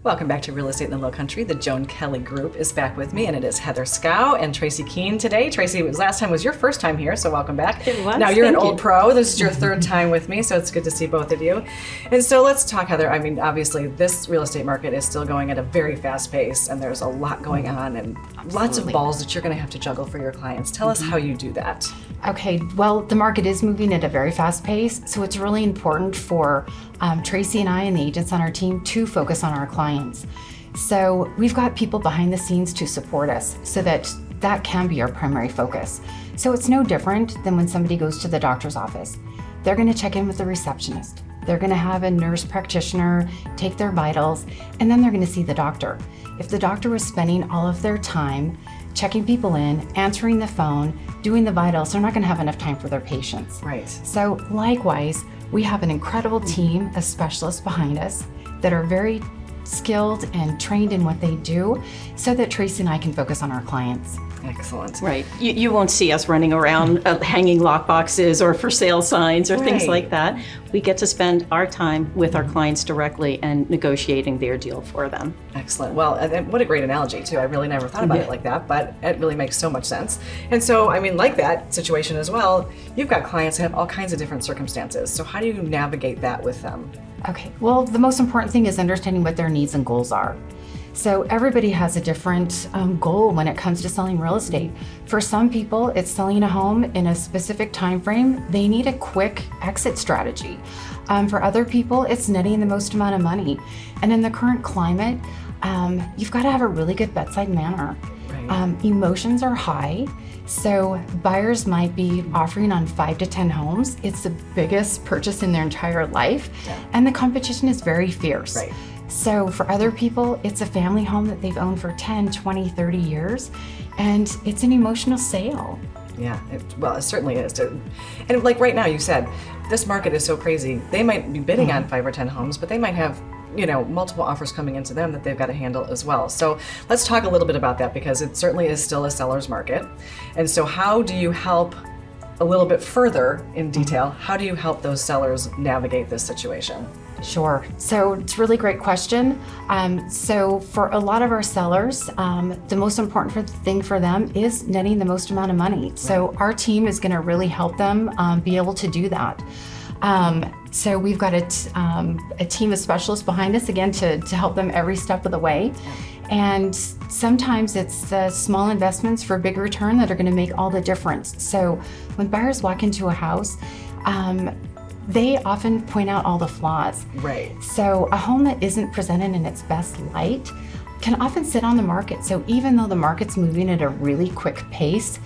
Welcome back to Real Estate in the Lowcountry. The Joan Kelly Group is back with me, and it is Heather Skow and Tracy Kuehn today. Tracy, last time was your first time here, so welcome back. It was. Now you're an Thank old pro. This is your third time with me, so it's good to see both of you. And so let's talk, Heather. I mean, obviously, this real estate market is still going at a very fast pace, and there's a lot going on, and lots of balls that you're going to have to juggle for your clients. Tell us how you do that. Okay, well, the market is moving at a very fast pace, so it's really important for Tracy and I and the agents on our team to focus on our clients. So we've got people behind the scenes to support us so that can be our primary focus. So it's no different than when somebody goes to the doctor's office. They're going to check in with the receptionist. They're going to have a nurse practitioner take their vitals, and then they're going to see the doctor. If the doctor was spending all of their time checking people in, answering the phone, doing the vitals, they're not going to have enough time for their patients. Right. So likewise, we have an incredible team of specialists behind us that are very skilled and trained in what they do so that Tracy and I can focus on our clients. Excellent. Right. You won't see us running around hanging lock boxes or for sale signs or things like that. We get to spend our time with our clients directly and negotiating their deal for them. Excellent. Well, and what a great analogy, too. I really never thought about it like that, but it really makes so much sense. And so, I mean, like that situation as well, you've got clients that have all kinds of different circumstances. So how do you navigate that with them? Okay, well, the most important thing is understanding what their needs and goals are. So everybody has a different goal when it comes to selling real estate. For some people, it's selling a home in a specific time frame. They need a quick exit strategy. For other people, it's netting the most amount of money. And in the current climate, you've got to have a really good bedside manner. Right. Emotions are high. So buyers might be offering on 5 to 10 homes. It's the biggest purchase in their entire life. Yeah. And the competition is very fierce. Right. So for other people, it's a family home that they've owned for 10, 20, 30 years, and it's an emotional sale. Yeah, it certainly is. And like right now, you said, this market is so crazy. They might be bidding on 5 or 10 homes, but they might have, multiple offers coming into them that they've got to handle as well. So let's talk a little bit about that, because it certainly is still a seller's market. And so how do you help a little bit further in detail? How do you help those sellers navigate this situation? Sure. So it's a really great question. So for a lot of our sellers, the most important thing for them is netting the most amount of money. Right. So our team is going to really help them be able to do that. So we've got a team of specialists behind us, again, to help them every step of the way. And sometimes it's the small investments for big return that are going to make all the difference. So when buyers walk into a house, they often point out all the flaws. Right. So a home that isn't presented in its best light can often sit on the market. So even though the market's moving at a really quick pace,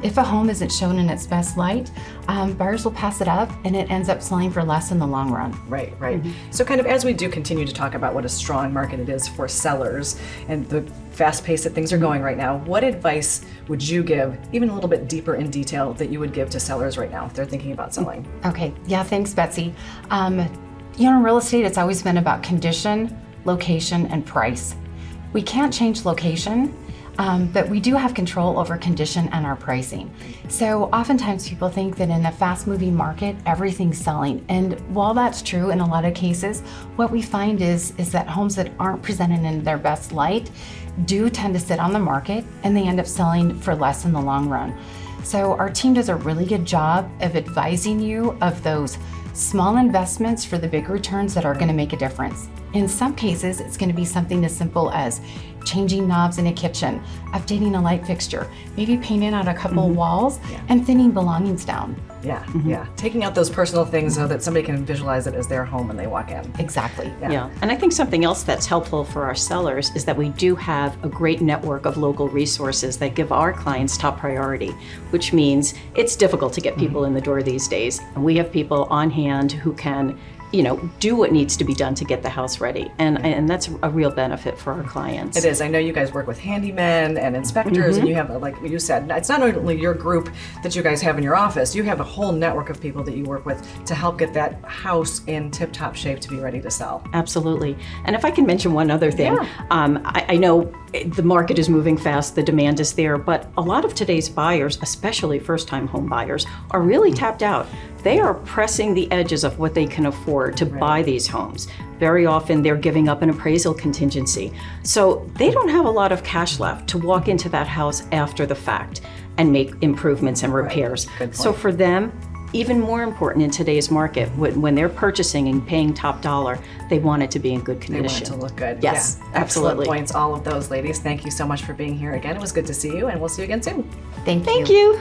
if a home isn't shown in its best light, buyers will pass it up and it ends up selling for less in the long run. Right, right. So kind of as we do continue to talk about what a strong market it is for sellers and the fast pace that things are going right now, what advice would you give, even a little bit deeper in detail, that you would give to sellers right now if they're thinking about selling? Okay, yeah, thanks, Betsy. In real estate, it's always been about condition, location, and price. We can't change location, but we do have control over condition and our pricing. So oftentimes people think that in a fast-moving market, everything's selling. And while that's true in a lot of cases, what we find is that homes that aren't presented in their best light do tend to sit on the market, and they end up selling for less in the long run. So our team does a really good job of advising you of those small investments for the big returns that are going to make a difference. In some cases, it's going to be something as simple as changing knobs in a kitchen, updating a light fixture, maybe painting out a couple walls, and thinning belongings down. Yeah, yeah. Taking out those personal things so that somebody can visualize it as their home when they walk in. Exactly. Yeah. And I think something else that's helpful for our sellers is that we do have a great network of local resources that give our clients top priority, which means it's difficult to get people in the door these days. And we have people on hand who can do what needs to be done to get the house ready. And that's a real benefit for our clients. It is. I know you guys work with handymen and inspectors, and you have, like you said, it's not only your group that you guys have in your office, you have a whole network of people that you work with to help get that house in tip-top shape to be ready to sell. Absolutely. And if I can mention one other thing, I know the market is moving fast, the demand is there, but a lot of today's buyers, especially first-time home buyers, are really tapped out. they are pressing the edges of what they can afford to buy these homes. Very often they're giving up an appraisal contingency. So they don't have a lot of cash left to walk into that house after the fact and make improvements and repairs. So for them, even more important in today's market, when they're purchasing and paying top dollar, they want it to be in good condition. They want it to look good. Yes, yeah. absolutely. Excellent points, all of those ladies. Thank you so much for being here again. It was good to see you, and we'll see you again soon. Thank you. Thank you.